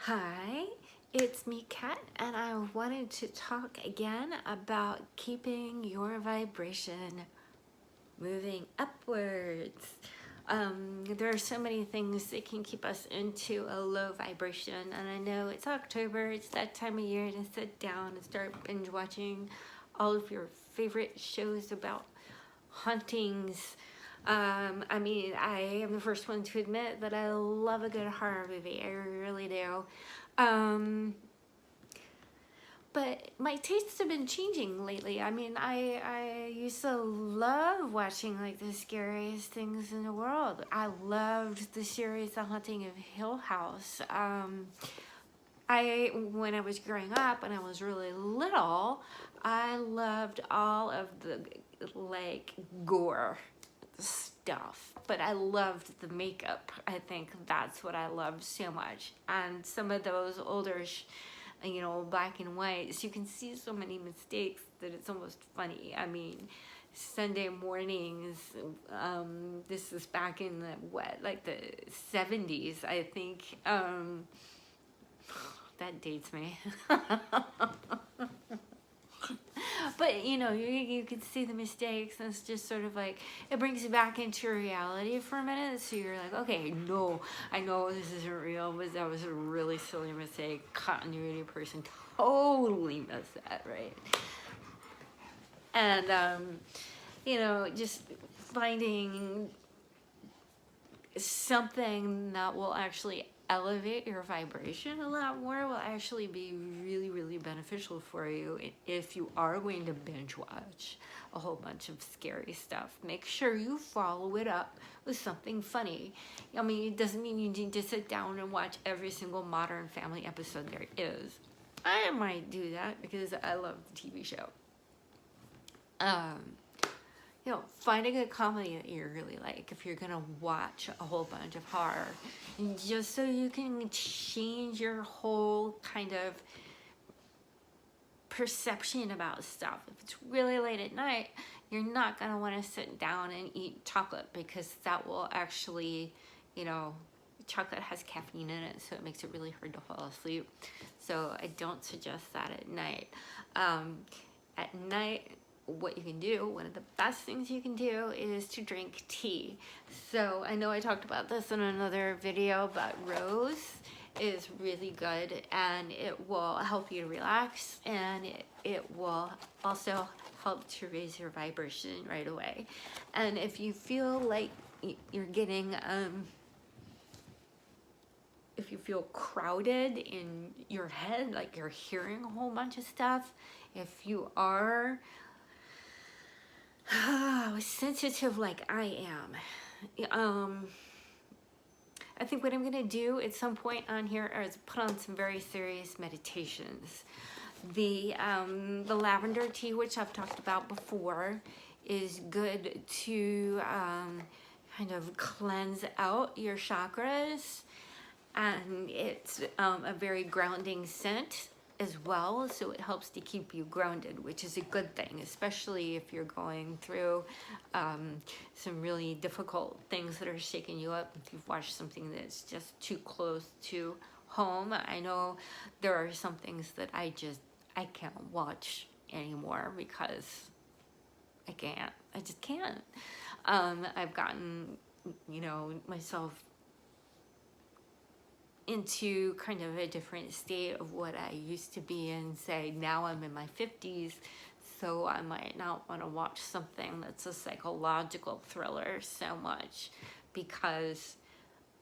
Hi, it's me, Kat, and I wanted to talk again about keeping your vibration moving upwards. There are so many things that can keep us into a low vibration, and I know it's October, it's that time of year to sit down and start binge watching all of your favorite shows about hauntings. I am the first one to admit that I love a good horror movie. I really do. Um, but my tastes have been changing lately. I used to love watching like the scariest things in the world. I loved the series The Haunting of Hill House. When I was growing up, when I was really little, I loved all of the like gore stuff, but I loved the makeup. I think that's what I loved so much. And some of those older black and whites, you can see so many mistakes that it's almost funny. I mean, Sunday mornings, this is back in the 70s, I think. That dates me. But you can see the mistakes, and it's just sort of like it brings you back into reality for a minute. So you're like, okay, no, I know this isn't real, but that was a really silly mistake. Continuity person totally missed that, right? And just finding something that will actually elevate your vibration a lot more will actually be really, really beneficial for you if you are going to binge watch a whole bunch of scary stuff. Make sure you follow it up with something funny. I mean, it doesn't mean you need to sit down and watch every single Modern Family episode there is. I might do that because I love the TV show. Find a good comedy that you really like if you're gonna watch a whole bunch of horror, and just so you can change your whole kind of perception about stuff. If it's really late at night, you're not gonna want to sit down and eat chocolate because that will actually, chocolate has caffeine in it, so it makes it really hard to fall asleep. So I don't suggest that at night. At night, what you can do, one of the best things you can do is to drink tea. So I know I talked about this in another video, but rose is really good, and it will help you to relax, and it will also help to raise your vibration right away. And if you feel like you're getting if you feel crowded in your head, like you're hearing a whole bunch of stuff, if you are sensitive like I am, I think what I'm gonna do at some point on here is put on some very serious meditations. The lavender tea, which I've talked about before, is good to kind of cleanse out your chakras, and it's a very grounding scent as well, so it helps to keep you grounded, which is a good thing, especially if you're going through some really difficult things that are shaking you up. If you've watched something that's just too close to home, I know there are some things that I can't watch anymore because I just can't. I've gotten myself into kind of a different state of what I used to be in. Say now I'm in my 50s, so I might not want to watch something that's a psychological thriller so much because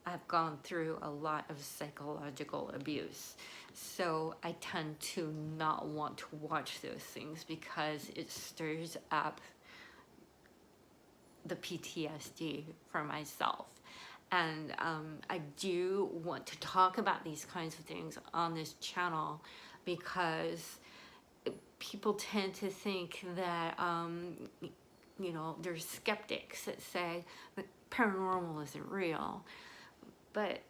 I've gone through a lot of psychological abuse. So I tend to not want to watch those things because it stirs up the PTSD for myself. And I do want to talk about these kinds of things on this channel because people tend to think that, there's skeptics that say that paranormal isn't real, but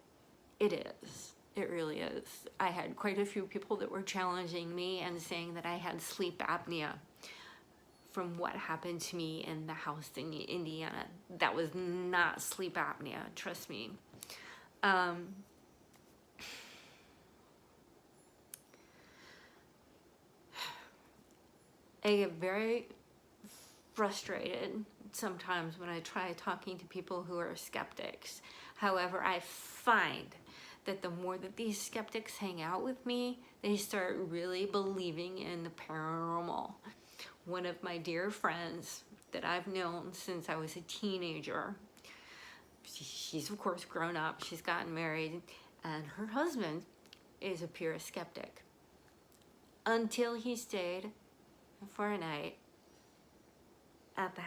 it is. It really is. I had quite a few people that were challenging me and saying that I had sleep apnea from what happened to me in the house in Indiana. That was not sleep apnea, trust me. I get very frustrated sometimes when I try talking to people who are skeptics. However, I find that the more that these skeptics hang out with me, they start really believing in the paranormal. One of my dear friends that I've known since I was a teenager, she's of course grown up, she's gotten married, and her husband is a pure skeptic. Until he stayed for a night at the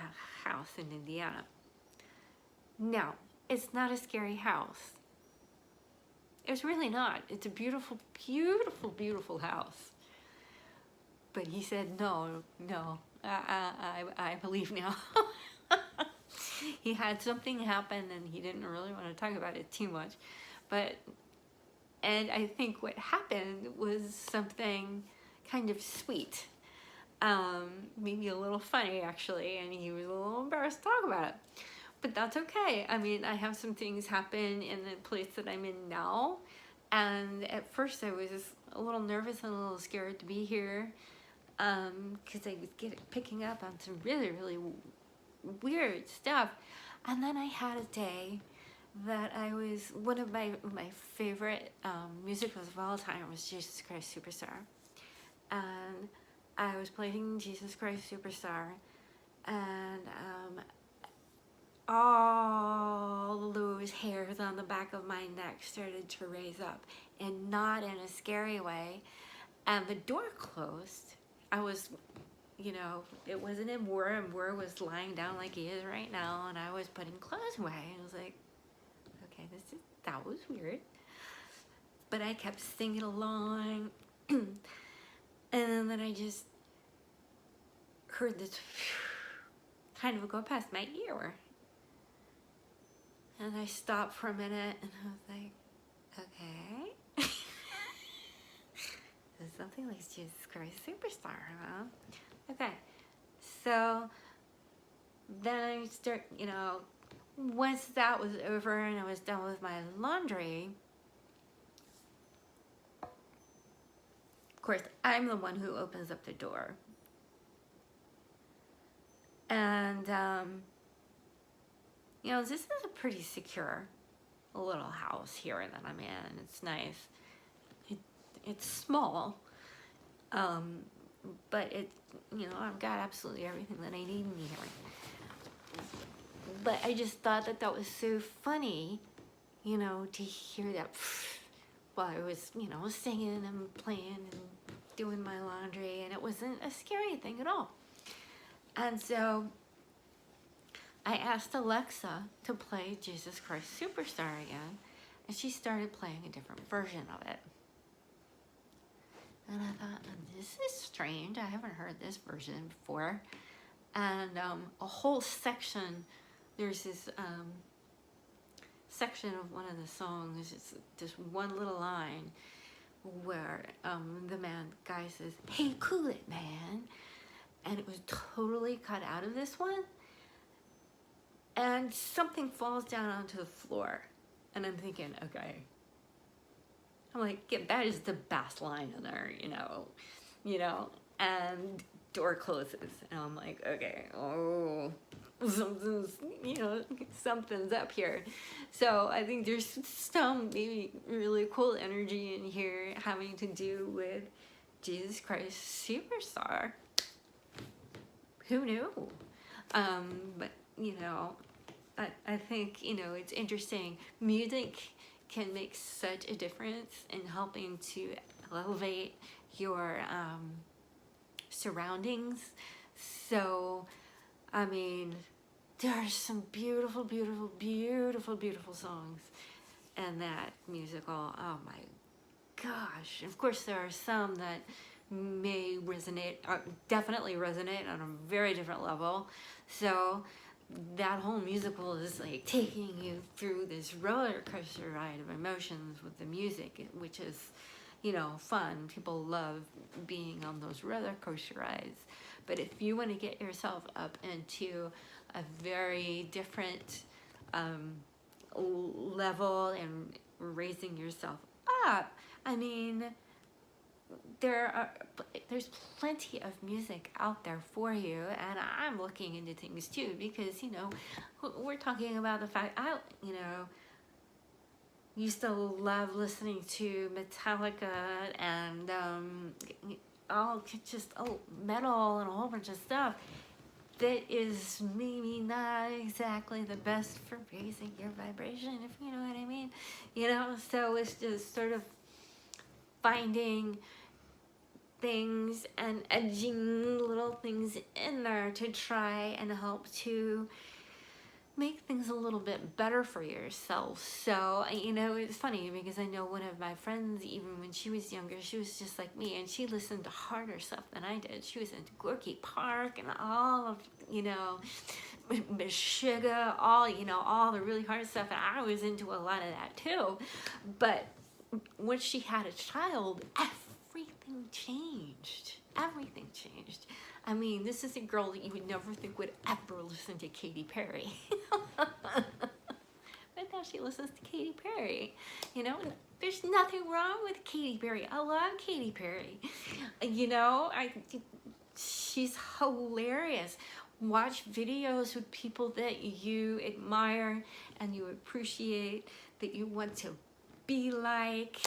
house in Indiana. Now, it's not a scary house. It's really not. It's a beautiful, beautiful, beautiful house. But he said, no, I believe now. He had something happen and he didn't really want to talk about it too much. And I think what happened was something kind of sweet. Maybe a little funny actually, and he was a little embarrassed to talk about it. But that's okay. I mean, I have some things happen in the place that I'm in now. And at first I was a little nervous and a little scared to be here. Because I was picking up on some really, really weird stuff. And then I had a day that I was, one of my favorite musicals of all time was Jesus Christ Superstar. And I was playing Jesus Christ Superstar, and all those hairs on the back of my neck started to raise up, and not in a scary way. And the door closed. I was, you know, it wasn't in War, and War was lying down like he is right now, and I was putting clothes away. And I was like, okay, that was weird. But I kept singing along, and then I just heard this kind of go past my ear. And I stopped for a minute, and I was like, okay. This is something like Jesus Christ Superstar, huh? Okay, so then I start, you know, once that was over and I was done with my laundry, of course, I'm the one who opens up the door. And, you know, this is a pretty secure little house here that I'm in. It's nice. It's small, but it, you know, I've got absolutely everything that I need in here. But I just thought that was so funny, you know, to hear that while I was, you know, singing and playing and doing my laundry, and it wasn't a scary thing at all. And so I asked Alexa to play Jesus Christ Superstar again, and she started playing a different version of it. And I thought, this is strange. I haven't heard this version before. And a whole section, there's this section of one of the songs, it's this one little line where the guy says, hey, cool it, man. And it was totally cut out of this one. And something falls down onto the floor. And I'm thinking, okay. I'm like, yeah, that is the best line in there, you know, and door closes. And I'm like, okay, oh, something's up here. So I think there's some maybe really cool energy in here having to do with Jesus Christ Superstar. Who knew? But, you know, I think, you know, it's interesting. Music can make such a difference in helping to elevate your surroundings. So, I mean, there are some beautiful, beautiful, beautiful, beautiful songs in that musical. Oh my gosh. Of course, there are some that may resonate, definitely resonate on a very different level. So that whole musical is like taking you through this roller coaster ride of emotions with the music, which is, you know, fun. People love being on those roller coaster rides. But if you want to get yourself up into a very different level and raising yourself up, I mean, there's plenty of music out there for you, and I'm looking into things too, because we're talking about the fact I used to love listening to Metallica and metal and a whole bunch of stuff that is maybe not exactly the best for raising your vibration, if you know what I mean. So it's just sort of finding things and edging little things in there to try and help to make things a little bit better for yourself. So, it's funny because I know one of my friends, even when she was younger, she was just like me, and she listened to harder stuff than I did. She was into Gorky Park and all of, Meshuggah, all the really hard stuff, and I was into a lot of that too. But once she had a child, everything changed. Everything changed. I mean, this is a girl that you would never think would ever listen to Katy Perry. But now she listens to Katy Perry. There's nothing wrong with Katy Perry. I love Katy Perry. She's hilarious. Watch videos with people that you admire and you appreciate, that you want to be like.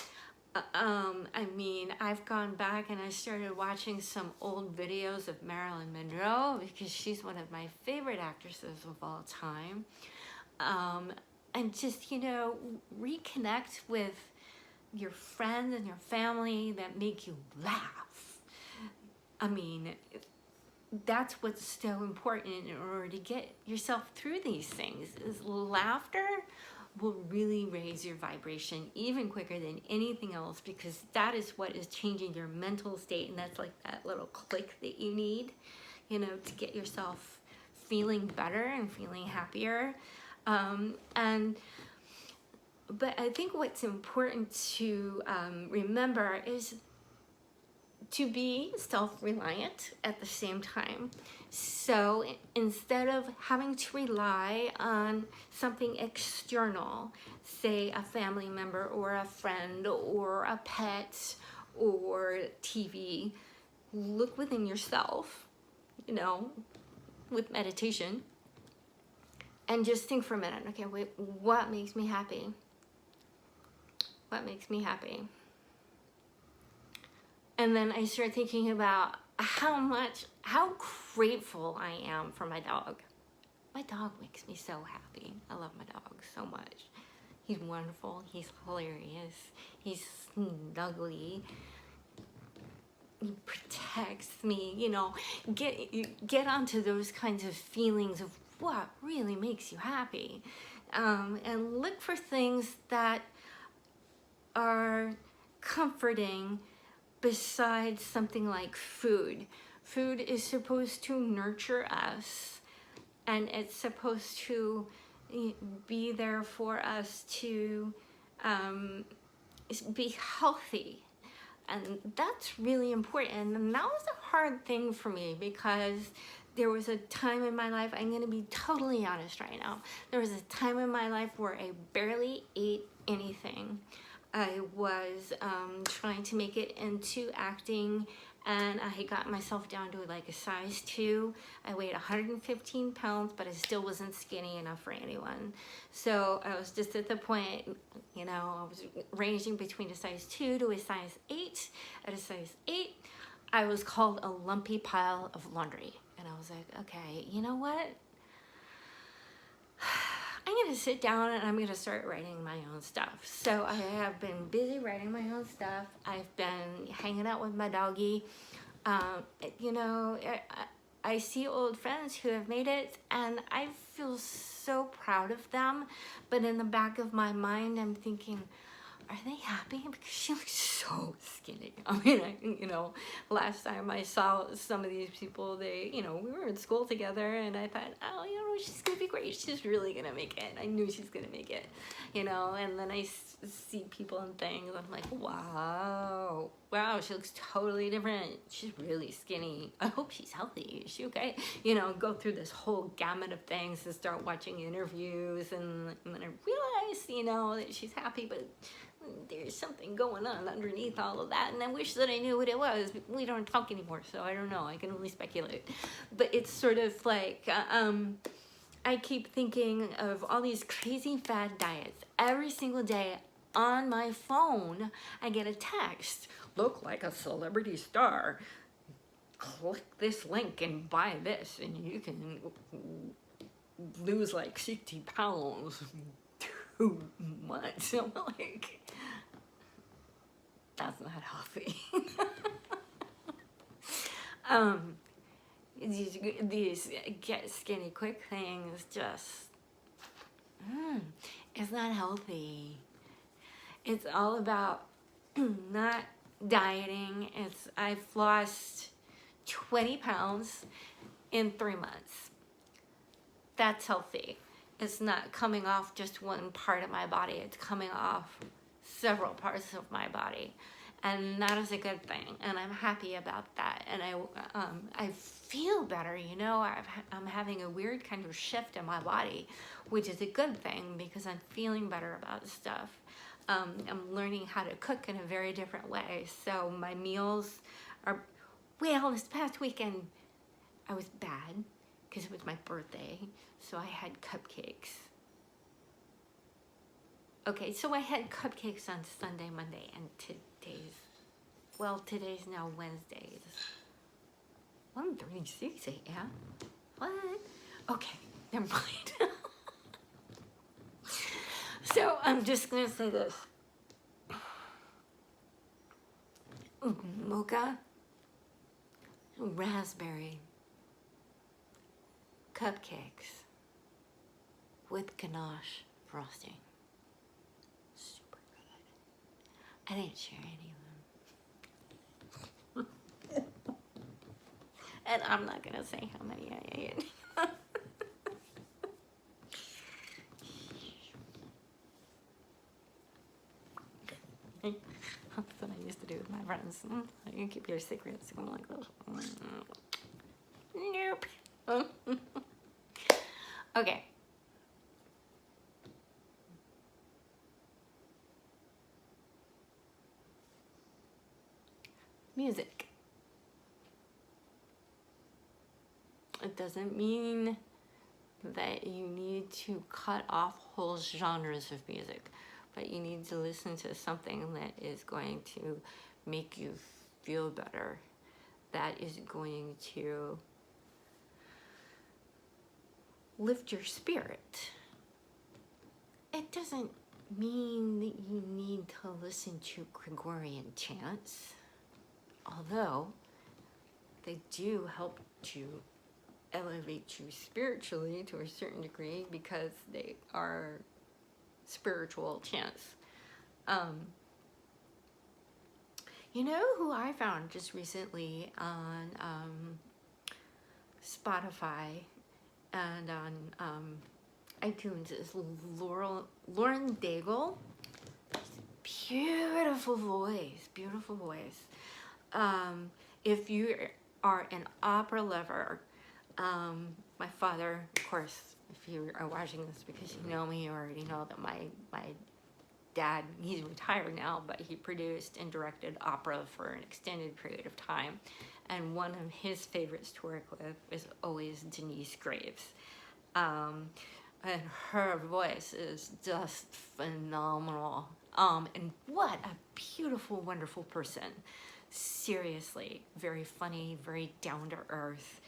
I've gone back and I started watching some old videos of Marilyn Monroe, because she's one of my favorite actresses of all time. And just, reconnect with your friends and your family that make you laugh. That's what's so important in order to get yourself through these things, is laughter will really raise your vibration even quicker than anything else, because that is what is changing your mental state, and that's like that little click that you need, to get yourself feeling better and feeling happier. But I think what's important to remember is to be self-reliant at the same time. So instead of having to rely on something external, say a family member or a friend or a pet or TV, look within yourself, with meditation, and just think for a minute, okay, wait, what makes me happy? What makes me happy? And then I start thinking about how grateful I am for my dog. My dog makes me so happy. I love my dog so much. He's wonderful. He's hilarious. He's snuggly. He protects me. Get onto those kinds of feelings of what really makes you happy. And look for things that are comforting besides something like food. Food is supposed to nurture us, and it's supposed to be there for us to be healthy. And that's really important. And that was a hard thing for me, because there was a time in my life, I'm going to be totally honest right now, there was a time in my life where I barely ate anything. I was trying to make it into acting, and I had got myself down to like a size 2. I weighed 115 pounds, but I still wasn't skinny enough for anyone. So I was just at the point, I was ranging between a size 2 to a size 8. At a size 8, I was called a lumpy pile of laundry. And I was like, okay, you know what? I'm going to sit down and I'm going to start writing my own stuff. So I have been busy writing my own stuff. I've been hanging out with my doggie. I see old friends who have made it, and I feel so proud of them. But in the back of my mind, I'm thinking, are they happy? Because she looks so skinny. Last time I saw some of these people, we were in school together, and I thought, oh, she's going to be great. She's really going to make it. I knew she's going to make it, and then I see people and things. I'm like, wow, she looks totally different. She's really skinny. I hope she's healthy. Is she okay? Go through this whole gamut of things and start watching interviews, and then I realize, that she's happy, but there's something going on underneath all of that, and I wish that I knew what it was. We don't talk anymore, so I don't know. I can only speculate. But it's sort of like, I keep thinking of all these crazy fad diets. Every single day on my phone, I get a text. Look like a celebrity star. Click this link and buy this, and you can lose like 60 pounds in 2 months. I'm like, that's not healthy. These get skinny quick things just, it's not healthy. It's all about not dieting. I've lost 20 pounds in 3 months. That's healthy. It's not coming off just one part of my body. It's coming off several parts of my body. And that is a good thing. And I'm happy about that. And I feel better, you know. I'm having a weird kind of shift in my body, which is a good thing because I'm feeling better about stuff. I'm learning how to cook in a very different way. So my meals are, well, this past weekend I was bad because it was my birthday. So I had cupcakes. Okay, so I had cupcakes on Sunday, Monday, and today's now Wednesdays. 1:36 a.m. What? Okay, never mind. So I'm just gonna say this. Mocha, raspberry, cupcakes with ganache frosting. Super good. I didn't share any of them. And I'm not gonna say how many I ate. That's what I used to do with my friends. You keep your secrets. I'm like, nope. Okay. Music. It doesn't mean that you need to cut off whole genres of music, but you need to listen to something that is going to make you feel better, that is going to lift your spirit. It doesn't mean that you need to listen to Gregorian chants, although they do help to elevate you spiritually to a certain degree because they are spiritual chants. You know who I found just recently on Spotify and on iTunes is Lauren Daigle. Beautiful voice, beautiful voice. If you are an opera lover, my father, of course, if you are watching this because you know me, you already know that my dad, he's retired now, but he produced and directed opera for an extended period of time. And one of his favorites to work with is always Denise Graves. And her voice is just phenomenal. And what a beautiful, wonderful person. Seriously, very funny, very down to earth.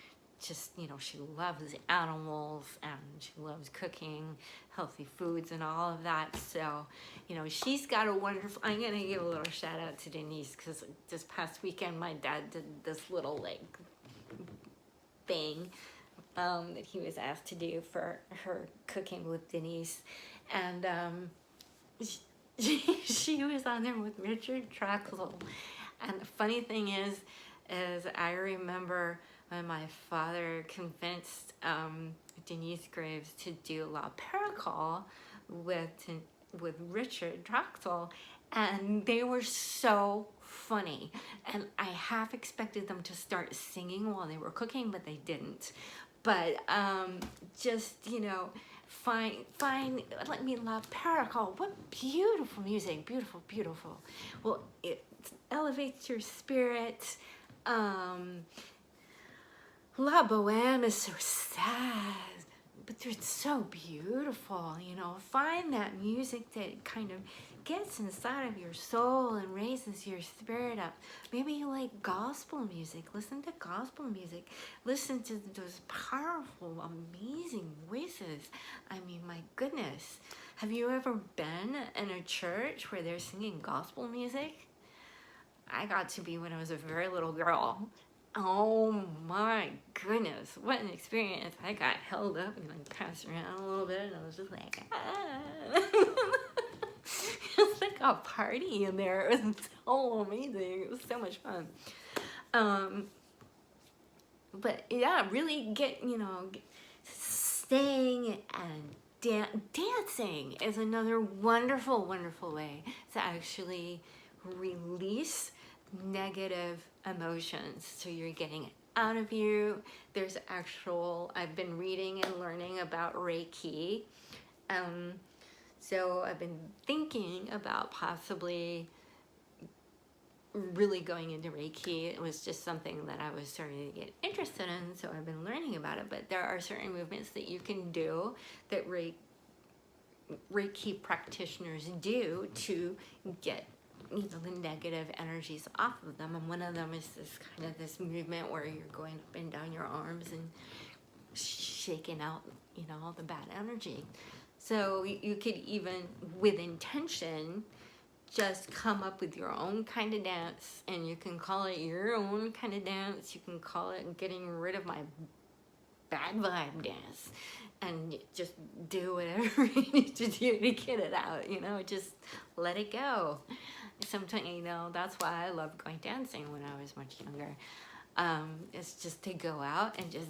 Just, you know, she loves animals and she loves cooking healthy foods and all of that. So, you know, she's got a wonderful, I'm going to give a little shout out to Denise because this past weekend my dad did this little like thing that he was asked to do for her cooking with Denise. And she was on there with Richard Troxel. And the funny thing is I remember when my father convinced Denise Graves to do La Pericole with Richard Troxel, and they were so funny. And I half expected them to start singing while they were cooking, but they didn't. But just, you know, Let me love Paracol. What beautiful music, beautiful, beautiful. Well, it elevates your spirit. La Boheme is so sad, but it's so beautiful, you know. Find that music that kind of gets inside of your soul and raises your spirit up. Maybe you like gospel music. Listen to gospel music. Listen to those powerful, amazing voices. I mean, my goodness. Have you ever been in a church where they're singing gospel music? I got to be when I was a very little girl. Oh my goodness, what an experience. I got held up and like passed around a little bit, and I was just like, ah. It was like a party in there. It was so amazing. It was so much fun. But yeah, really staying and dancing is another wonderful, wonderful way to actually release negative emotions. So you're getting it out of you. There's I've been reading and learning about Reiki. So I've been thinking about possibly really going into Reiki. It was just something that I was starting to get interested in, so I've been learning about it. But there are certain movements that you can do that Reiki practitioners do to get the negative energies off of them, and one of them is this movement where you're going up and down your arms and shaking out all the bad energy. So you could even, with intention, just come up with your own kind of dance, and you can call it your own kind of dance. You can call it getting rid of my bad vibe dance, and just do whatever you need to do to get it out, just let it go. Sometimes, that's why I loved going dancing when I was much younger. It's just to go out and just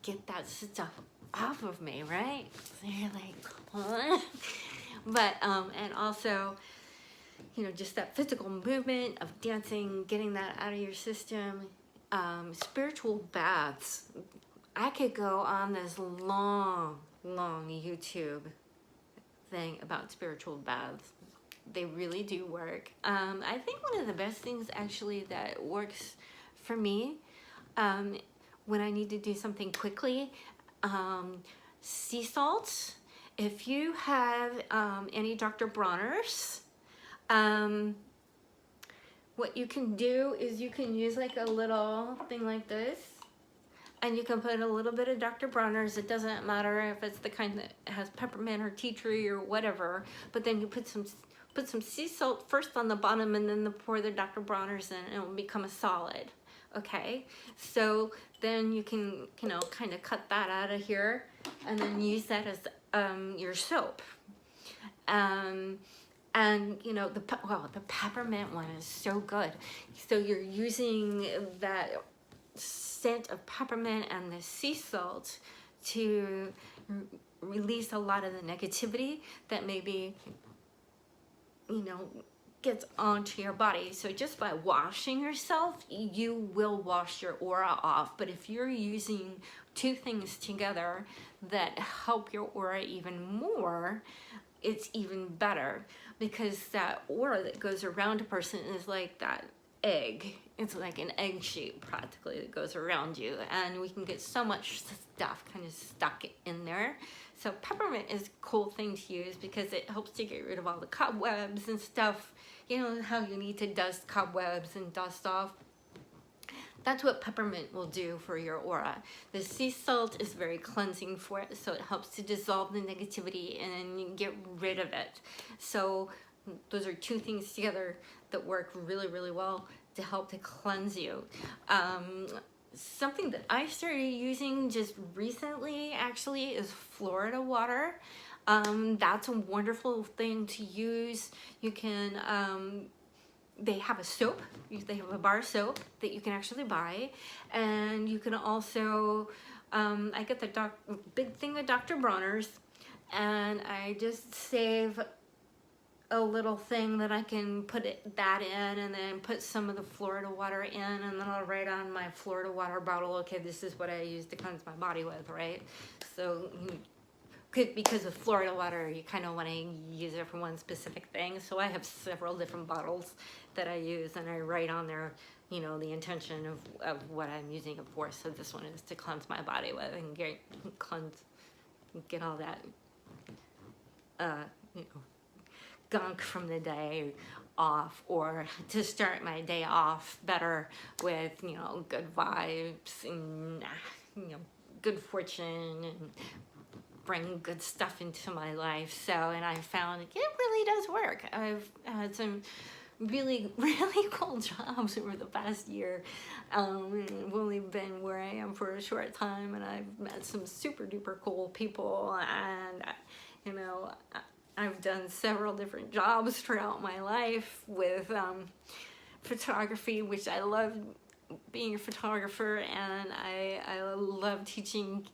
get that stuff off of me, right? So you're like, huh? But, and also, just that physical movement of dancing, getting that out of your system. Spiritual baths. I could go on this long YouTube thing about spiritual baths. They really do work. I think one of the best things actually that works for me when I need to do something quickly, sea salt. If you have any Dr. Bronner's, what you can do is you can use like a little thing like this, and you can put a little bit of Dr. Bronner's. It doesn't matter if it's the kind that has peppermint or tea tree or whatever, but then you put some sea salt first on the bottom, and then pour the Dr. Bronner's in, and it will become a solid. Okay, so then you can, kind of cut that out of here, and then use that as your soap. And the peppermint one is so good. So you're using that scent of peppermint and the sea salt to release a lot of the negativity that maybe gets onto your body. So just by washing yourself, you will wash your aura off. But if you're using two things together that help your aura even more, it's even better, because that aura that goes around a person is like that egg. It's like an egg shape practically that goes around you, and we can get so much stuff kind of stuck in there. So peppermint is a cool thing to use because it helps to get rid of all the cobwebs and stuff. How you need to dust cobwebs and dust off. That's what peppermint will do for your aura. The sea salt is very cleansing for it, so it helps to dissolve the negativity and then you get rid of it. So those are two things together that work really, really well to help to cleanse you. Something that I started using just recently actually is Florida water. That's a wonderful thing to use. You can, they have a soap, they have a bar soap that you can actually buy, and you can also, I get the big thing of Dr. Bronner's, and I just save a little thing that I can put that in, and then put some of the Florida water in, and then I'll write on my Florida water bottle, okay, this is what I use to cleanse my body with, right? So you because of Florida water, you kind of want to use it for one specific thing. So I have several different bottles that I use, and I write on there, you know, the intention of what I'm using it for. So this one is to cleanse my body with and get all that, you know, gunk from the day off, or to start my day off better with, you know, good vibes and, you know, good fortune, and bring good stuff into my life. So, and I found it really does work. I've had some really, really cool jobs over the past year. I've only been where I am for a short time, and I've met some super duper cool people, and, you know, I've done several different jobs throughout my life with photography, which I love being a photographer, and I love teaching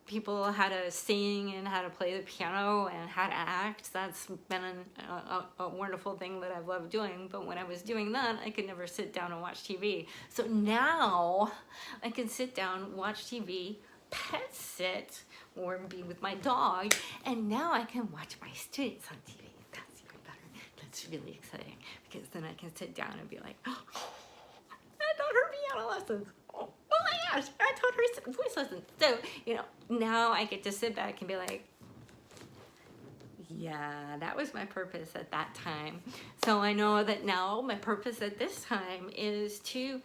people how to sing and how to play the piano and how to act. That's been a wonderful thing that I've loved doing. But when I was doing that, I could never sit down and watch TV. So now I can sit down, watch TV, pet sit, or be with my dog, and now I can watch my students on TV. That's even better. That's really exciting, because then I can sit down and be like, oh, I taught her piano lessons. Oh my gosh, I taught her voice lessons. So, you know, now I get to sit back and be like, yeah, that was my purpose at that time. So I know that now my purpose at this time is to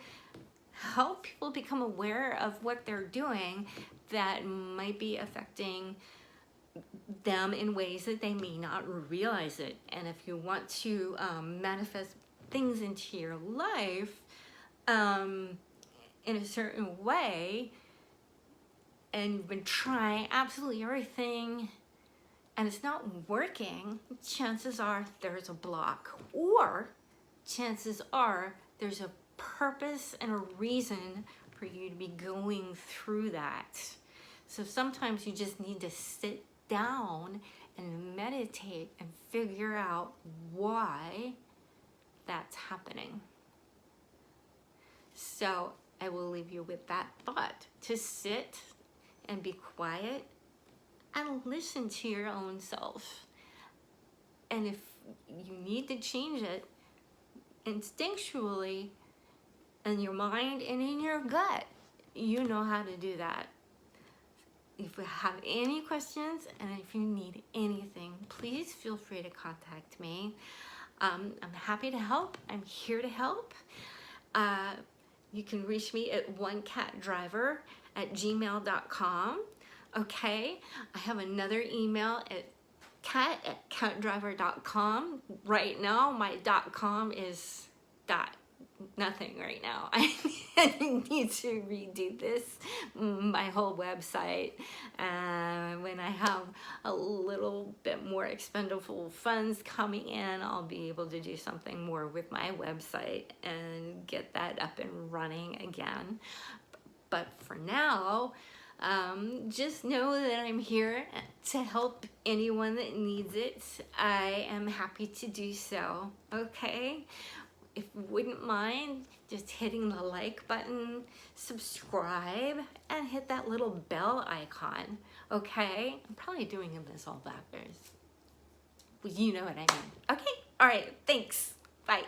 help people become aware of what they're doing that might be affecting them in ways that they may not realize it. And if you want to manifest things into your life in a certain way, and you've been trying absolutely everything and it's not working, chances are there's a block, or chances are there's a purpose and a reason for you to be going through that. So sometimes you just need to sit down and meditate and figure out why that's happening. So I will leave you with that thought, to sit and be quiet and listen to your own self. And if you need to change it instinctually in your mind and in your gut, you know how to do that. If you have any questions and if you need anything, please feel free to contact me. I'm happy to help. I'm here to help. You can reach me at onecatdriver@gmail.com. Okay, I have another email at cat@catdriver.com. Right now, my .com is nothing right now. I need to redo my whole website. When I have a little bit more expendable funds coming in, I'll be able to do something more with my website and get that up and running again. But for now, just know that I'm here to help anyone that needs it. I am happy to do so. Okay? If you wouldn't mind just hitting the like button, subscribe, and hit that little bell icon. Okay? I'm probably doing this all backwards. Well, you know what I mean. Okay? All right. Thanks. Bye.